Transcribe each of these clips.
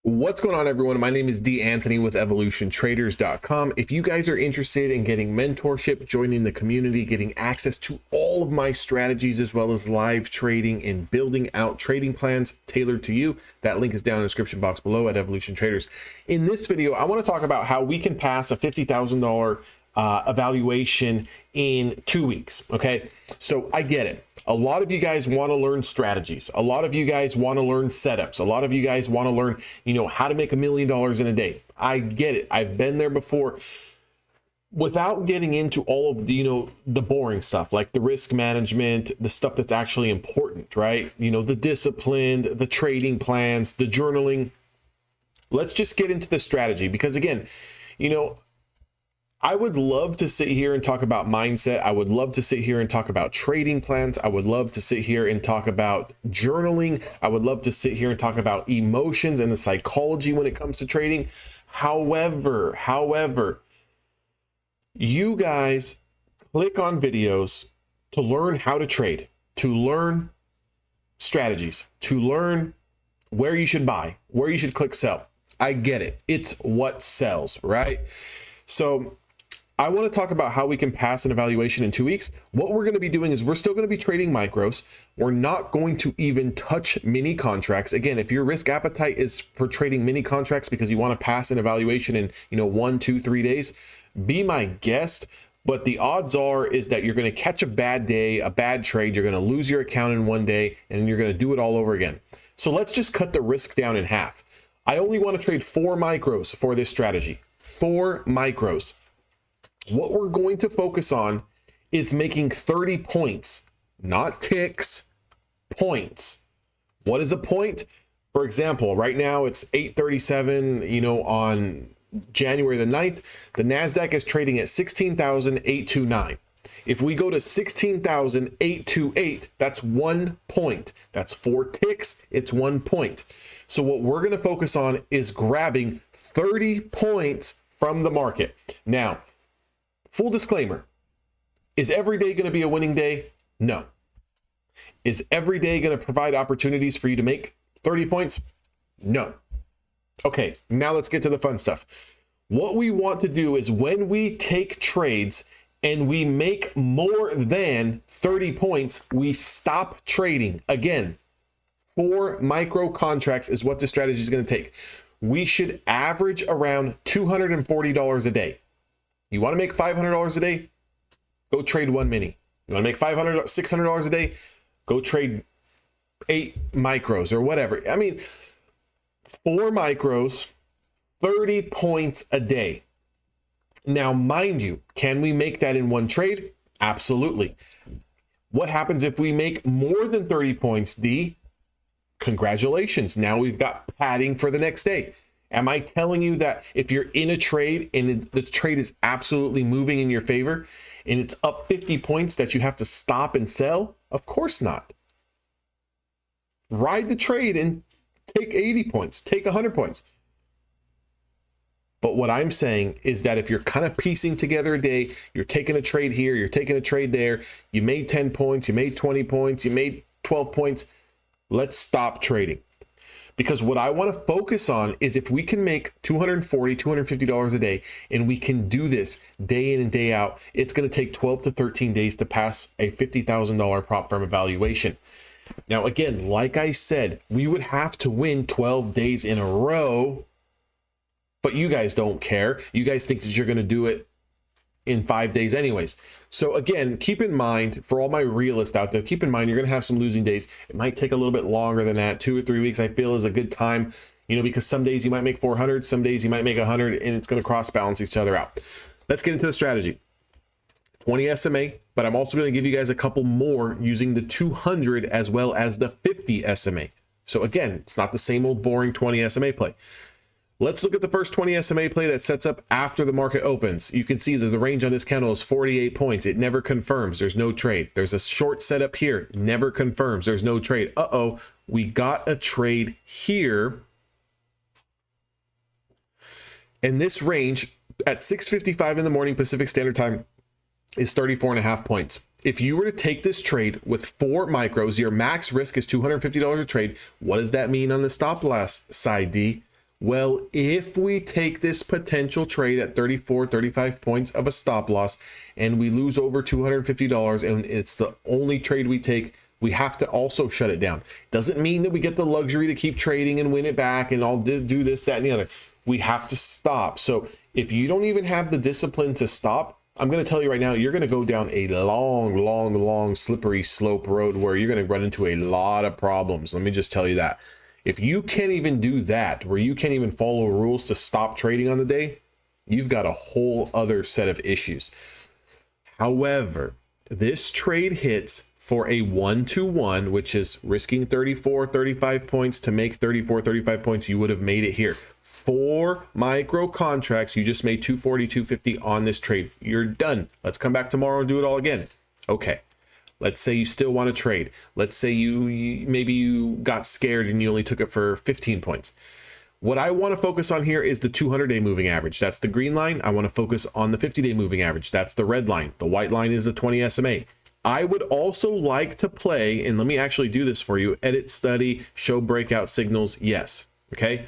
What's going on, everyone? My name is D. Anthony with evolutiontraders.com. If you guys are interested in getting mentorship, joining the community, getting access to all of my strategies, as well as live trading and building out trading plans tailored to you, that link is down in the description box below at Evolution Traders. In this video, I want to talk about how we can pass a $50,000 evaluation in 2 weeks. Okay, so I get it. A lot of you guys want to learn strategies. A lot of you guys want to learn setups. A lot of you guys want to learn, how to make $1 million in a day. I get it. I've been there before. Without getting into all of the, the boring stuff, like the risk management, the stuff that's actually important, right? The discipline, the trading plans, the journaling. Let's just get into the strategy, because again, I would love to sit here and talk about mindset. I would love to sit here and talk about trading plans. I would love to sit here and talk about journaling. I would love to sit here and talk about emotions and the psychology when it comes to trading. However, you guys click on videos to learn how to trade, to learn strategies, to learn where you should buy, where you should click sell. I get it. It's what sells, right? So I want to talk about how we can pass an evaluation in 2 weeks. What we're going to be doing is we're still going to be trading micros. We're not going to even touch mini contracts. Again, if your risk appetite is for trading mini contracts because you want to pass an evaluation in 1, 2, 3 days, be my guest. But the odds are is that you're going to catch a bad day, a bad trade. You're going to lose your account in 1 day, and you're going to do it all over again. So let's just cut the risk down in half. I only want to trade 4 micros for this strategy. 4 micros. What we're going to focus on is making 30 points, not ticks, points. What is a point? For example, right now it's 8:37, on January the 9th. The NASDAQ is trading at 16,829. If we go to 16,828, that's 1 point. That's 4 ticks, it's 1 point. So what we're going to focus on is grabbing 30 points from the market. Now, full disclaimer, is every day going to be a winning day? No. Is every day going to provide opportunities for you to make 30 points? No. Okay, now let's get to the fun stuff. What we want to do is when we take trades and we make more than 30 points, we stop trading. Again, 4 micro contracts is what the strategy is going to take. We should average around $240 a day. You want to make $500 a day? Go trade 1 mini. You want to make $600 a day? Go trade 8 micros or whatever. I mean, 4 micros, 30 points a day. Now, mind you, can we make that in 1 trade? Absolutely. What happens if we make more than 30 points, D? Congratulations. Now we've got padding for the next day. Am I telling you that if you're in a trade and the trade is absolutely moving in your favor and it's up 50 points that you have to stop and sell? Of course not. Ride the trade and take 80 points, take 100 points. But what I'm saying is that if you're kind of piecing together a day, you're taking a trade here, you're taking a trade there, you made 10 points, you made 20 points, you made 12 points, let's stop trading. Because what I want to focus on is if we can make $240, $250 a day, and we can do this day in and day out, it's going to take 12 to 13 days to pass a $50,000 prop firm evaluation. Now, again, like I said, we would have to win 12 days in a row, but you guys don't care. You guys think that you're going to do it in 5 days anyways. So again, keep in mind, for all my realists out there, keep in mind you're going to have some losing days. It might take a little bit longer than that. 2 or 3 weeks I feel is a good time, because some days you might make 400, some days you might make 100, and it's going to cross balance each other out. Let's get into the strategy. 20 SMA, but I'm also going to give you guys a couple more using the 200 as well as the 50 SMA. So again, it's not the same old boring 20 SMA play. Let's look at the first 20 SMA play that sets up after the market opens. You can see that the range on this candle is 48 points. It never confirms. There's no trade. There's a short setup here. Never confirms. There's no trade. Uh-oh, we got a trade here. And this range at 6:55 in the morning Pacific Standard Time is 34.5 points. If you were to take this trade with 4 micros, your max risk is $250 a trade. What does that mean on the stop loss side, D? Well, if we take this potential trade at 34, 35 points of a stop loss and we lose over $250 and it's the only trade we take, we have to also shut it down. Doesn't mean that we get the luxury to keep trading and win it back and I'll do this, that, and the other. We have to stop. So if you don't even have the discipline to stop, I'm going to tell you right now, you're going to go down a long, slippery slope road where you're going to run into a lot of problems. Let me just tell you that. If you can't even do that, where you can't even follow rules to stop trading on the day, you've got a whole other set of issues. However, this trade hits for a 1-to-1, which is risking 34, 35 points to make 34, 35 points. You would have made it here. 4 micro contracts, you just made 240, 250 on this trade. You're done. Let's come back tomorrow and do it all again. Okay. Let's say you still want to trade. Let's say you maybe you got scared and you only took it for 15 points. What I want to focus on here is the 200-day moving average. That's the green line. I want to focus on the 50-day moving average. That's the red line. The white line is the 20 SMA. I would also like to play, and let me actually do this for you, edit, study, show breakout signals, yes, okay?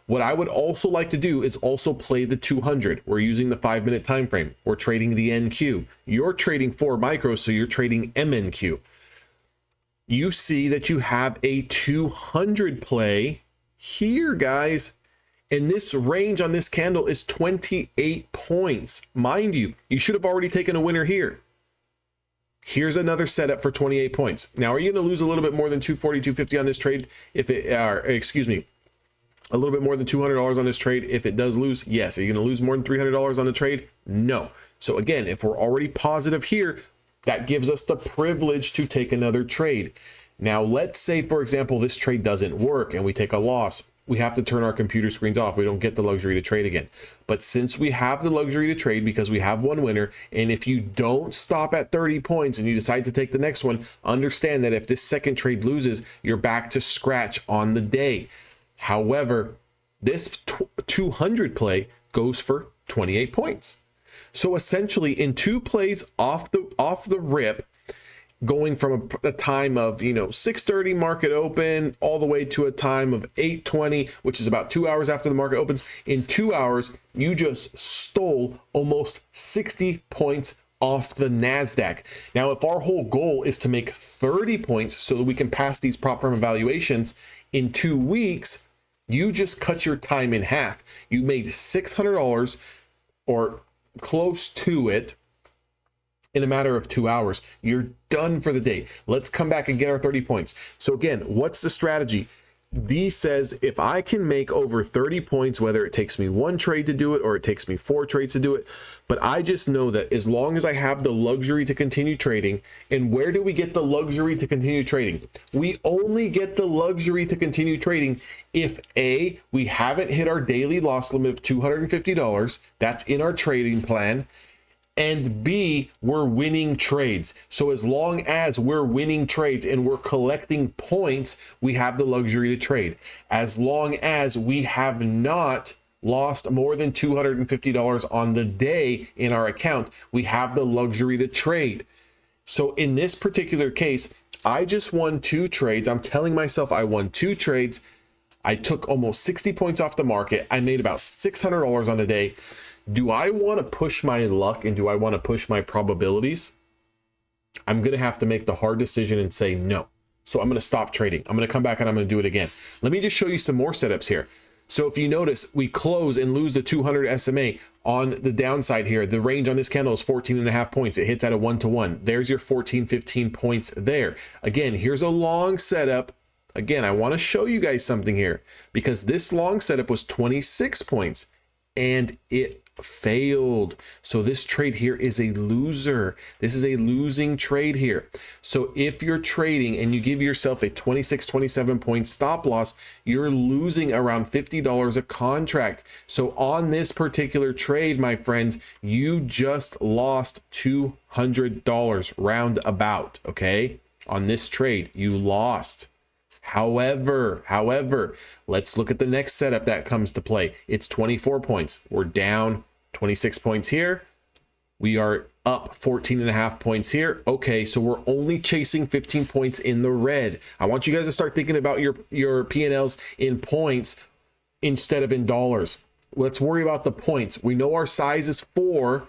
What I would also like to do is also play the 200. We're using the 5-minute time frame. We're trading the NQ. You're trading 4 micros, so you're trading MNQ. You see that you have a 200 play here, guys. And this range on this candle is 28 points. Mind you, you should have already taken a winner here. Here's another setup for 28 points. Now, are you going to lose a little bit more than 240, 250 on this trade? A little bit more than $200 on this trade if it does lose? Yes. Are you going to lose more than $300 on the trade? No. So again, if we're already positive here, that gives us the privilege to take another trade. Now, let's say, for example, this trade doesn't work and we take a loss. We have to turn our computer screens off. We don't get the luxury to trade again. But since we have the luxury to trade because we have one winner, and if you don't stop at 30 points and you decide to take the next one, understand that if this second trade loses, you're back to scratch on the day. However, this 200 play goes for 28 points. So essentially in 2 plays off the rip, going from a time of 6:30 market open all the way to a time of 8:20, which is about 2 hours after the market opens, in 2 hours you just stole almost 60 points off the NASDAQ. Now, if our whole goal is to make 30 points so that we can pass these prop firm evaluations in 2 weeks, you just cut your time in half. You made $600 or close to it in a matter of 2 hours. You're done for the day. Let's come back and get our 30 points. So again, what's the strategy? D says if I can make over 30 points, whether it takes me 1 trade to do it or it takes me 4 trades to do it, but I just know that as long as I have the luxury to continue trading. And where do we get the luxury to continue trading? We only get the luxury to continue trading if A, we haven't hit our daily loss limit of $250. That's in our trading plan. And B, we're winning trades. So as long as we're winning trades and we're collecting points, we have the luxury to trade. As long as we have not lost more than $250 on the day in our account, we have the luxury to trade. So in this particular case, I just won 2 trades. I'm telling myself I won 2 trades. I took almost 60 points off the market. I made about $600 on the day. Do I want to push my luck and do I want to push my probabilities? I'm going to have to make the hard decision and say no. So I'm going to stop trading. I'm going to come back and I'm going to do it again. Let me just show you some more setups here. So if you notice, we close and lose the 200 SMA on the downside here. The range on this candle is 14.5 points. It hits at a 1-to-1. There's your 14, 15 points there. Again, here's a long setup. Again, I want to show you guys something here because this long setup was 26 points and it failed. So this trade here is a loser. This is a losing trade here. So if you're trading and you give yourself a 26, 27 point stop loss, you're losing around $50 a contract. So on this particular trade, my friends, you just lost $200 roundabout. Okay. On this trade, you lost. However, let's look at the next setup that comes to play. It's 24 points. We're down 26 points here. We are up 14.5 points here. Okay, so we're only chasing 15 points in the red. I want you guys to start thinking about your P&Ls in points. instead of in dollars. Let's worry about the points. We know our size is 4.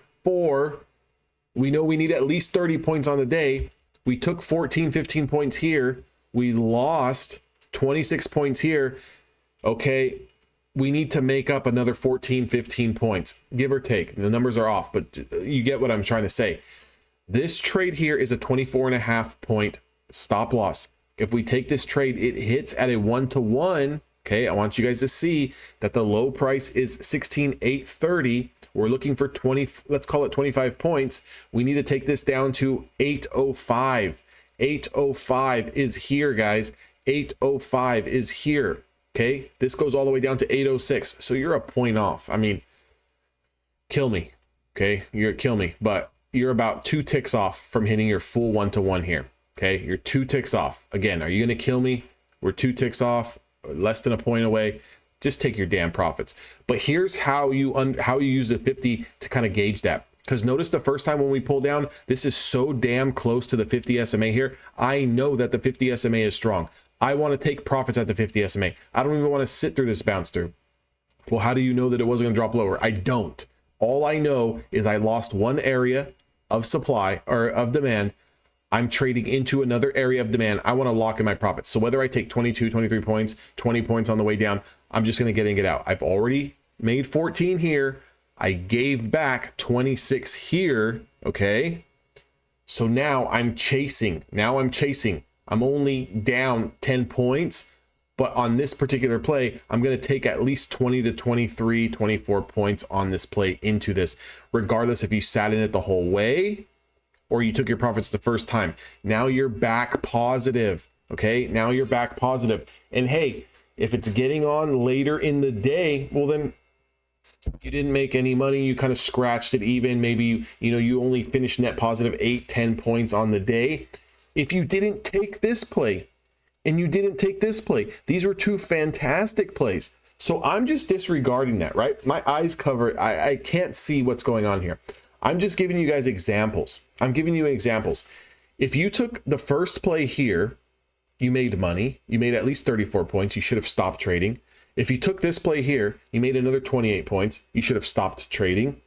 We know we need at least 30 points on the day. We took 14, 15 points here. We lost 26 points here. Okay, we need to make up another 14, 15 points, give or take. The numbers are off, but you get what I'm trying to say. This trade here is a 24.5 point stop loss. If we take this trade, it hits at a 1-to-1. Okay, I want you guys to see that the low price is 16,830. We're looking for 20, let's call it 25 points. We need to take this down to 805. 805 is here, guys. 805 is here. Okay, this goes all the way down to 806. So you're a point off. I mean, kill me. Okay, kill me, but you're about 2 ticks off from hitting your full 1-to-1 here. Okay, you're 2 ticks off. Again, are you going to kill me? We're 2 ticks off, less than a point away. Just take your damn profits. But here's how you use the 50 to kind of gauge that. Because notice the first time when we pull down, this is so damn close to the 50 SMA here. I know that the 50 SMA is strong. I want to take profits at the 50 SMA. I don't even want to sit through this bounce through. Well, how do you know that it wasn't going to drop lower? I don't. All I know is I lost one area of supply or of demand. I'm trading into another area of demand. I want to lock in my profits. So whether I take 22, 23 points, 20 points on the way down, I'm just going to get in, get out. I've already made 14 here. I gave back 26 here. Okay. So now I'm chasing. I'm only down 10 points, but on this particular play, I'm going to take at least 20 to 23, 24 points on this play into this, regardless if you sat in it the whole way or you took your profits the first time. Now you're back positive. Okay. Now you're back positive. And hey, if it's getting on later in the day, well, then you didn't make any money. You kind of scratched it even. Maybe, you only finished net positive 8, 10 points on the day. If you didn't take this play and you didn't take this play, these were 2 fantastic plays. So I'm just disregarding that, right? My eyes covered. I can't see what's going on here. I'm just giving you guys examples. I'm giving you examples. If you took the first play here, you made money. You made at least 34 points. You should have stopped trading. If you took this play here, you made another 28 points. You should have stopped trading.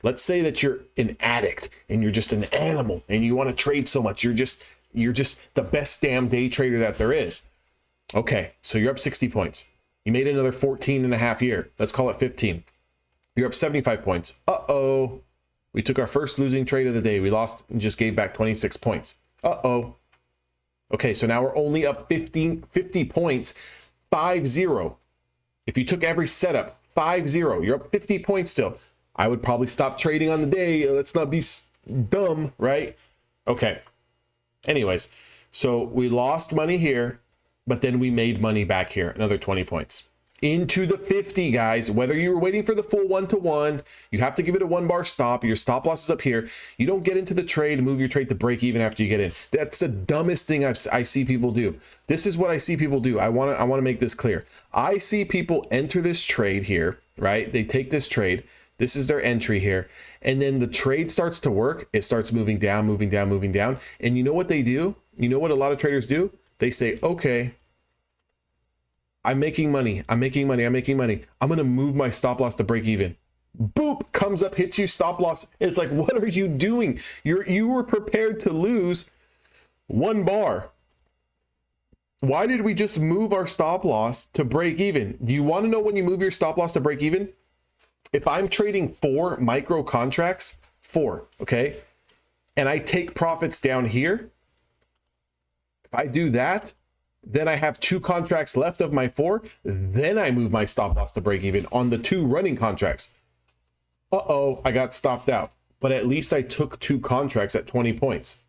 Let's say that you're an addict and you're just an animal and you want to trade so much. You're just the best damn day trader that there is. Okay, so you're up 60 points. You made another 14 and a half here. Let's call it 15. You're up 75 points. Uh-oh. We took our first losing trade of the day. We lost and just gave back 26 points. Uh-oh. Okay, so now we're only up 50 points, 5-0. If you took every setup, 5-0, you're up 50 points still. I would probably stop trading on the day. Let's not be dumb, right? Okay. Anyways, so we lost money here, but then we made money back here, another 20 points. Into the 50, guys. Whether you were waiting for the full 1-to-1, you have to give it a 1-bar stop. Your stop loss is up here. You don't get into the trade and move your trade to break even after you get in. That's the dumbest thing I see people do. This is what I see people do. I want to make this clear. I see people enter this trade here, right? They take this trade. This is their entry here. And then the trade starts to work. It starts moving down, moving down, moving down. And you know what they do? You know what a lot of traders do? They say, okay, I'm making money. I'm going to move my stop loss to break even. Boop, comes up, hits you, stop loss. It's like, what are you doing? You were prepared to lose 1 bar. Why did we just move our stop loss to break even? Do you want to know when you move your stop loss to break even? If I'm trading 4 micro contracts, 4, okay, and I take profits down here, if I do that, then I have 2 contracts left of my 4, then I move my stop loss to break even on the 2 running contracts. Uh-oh, I got stopped out, but at least I took 2 contracts at 20 points.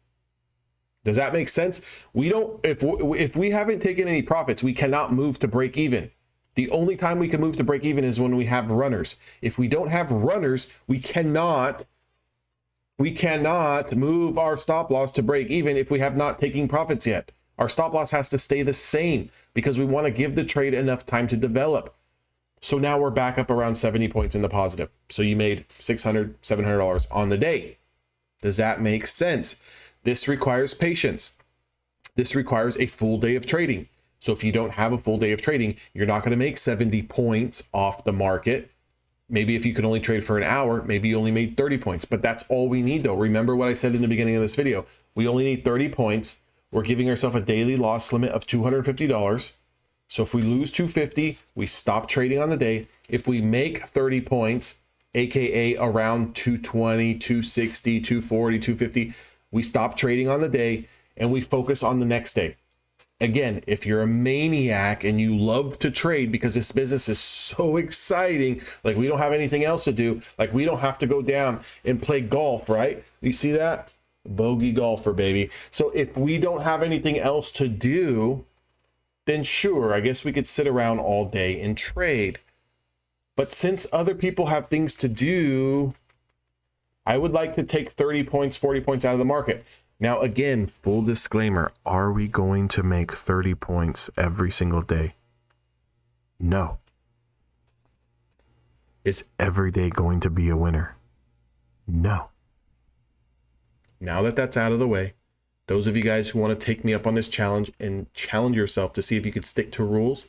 Does that make sense? We don't, if we haven't taken any profits, we cannot move to break even. The only time we can move to break even is when we have runners. If we don't have runners, we cannot move our stop loss to break even if we have not taken profits yet. Our stop loss has to stay the same because we want to give the trade enough time to develop. So now we're back up around 70 points in the positive. So you made $600, $700 on the day. Does that make sense? This requires patience. This requires a full day of trading. So if you don't have a full day of trading, you're not going to make 70 points off the market. Maybe if you could only trade for an hour, maybe you only made 30 points, but that's all we need though. Remember what I said in the beginning of this video. We only need 30 points. We're giving ourselves a daily loss limit of $250. So if we lose 250, we stop trading on the day. If we make 30 points, AKA around 220, 260, 240, 250, we stop trading on the day and we focus on the next day. Again, if you're a maniac and you love to trade because this business is so exciting, like we don't have anything else to do, like we don't have to go down and play golf, right? You see that? Bogey golfer, baby. So if we don't have anything else to do, then sure, I guess we could sit around all day and trade. But since other people have things to do, I would like to take 30 points, 40 points out of the market. Now, again, full disclaimer, are we going to make 30 points every single day? No. Is every day going to be a winner? No. Now that that's out of the way, those of you guys who want to take me up on this challenge and challenge yourself to see if you could stick to rules,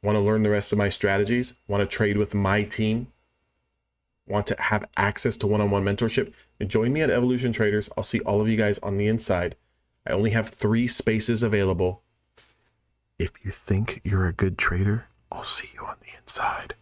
want to learn the rest of my strategies, want to trade with my team, want to have access to one-on-one mentorship, join me at Evolution Traders. I'll see all of you guys on the inside. I only have 3 spaces available. If you think you're a good trader, I'll see you on the inside.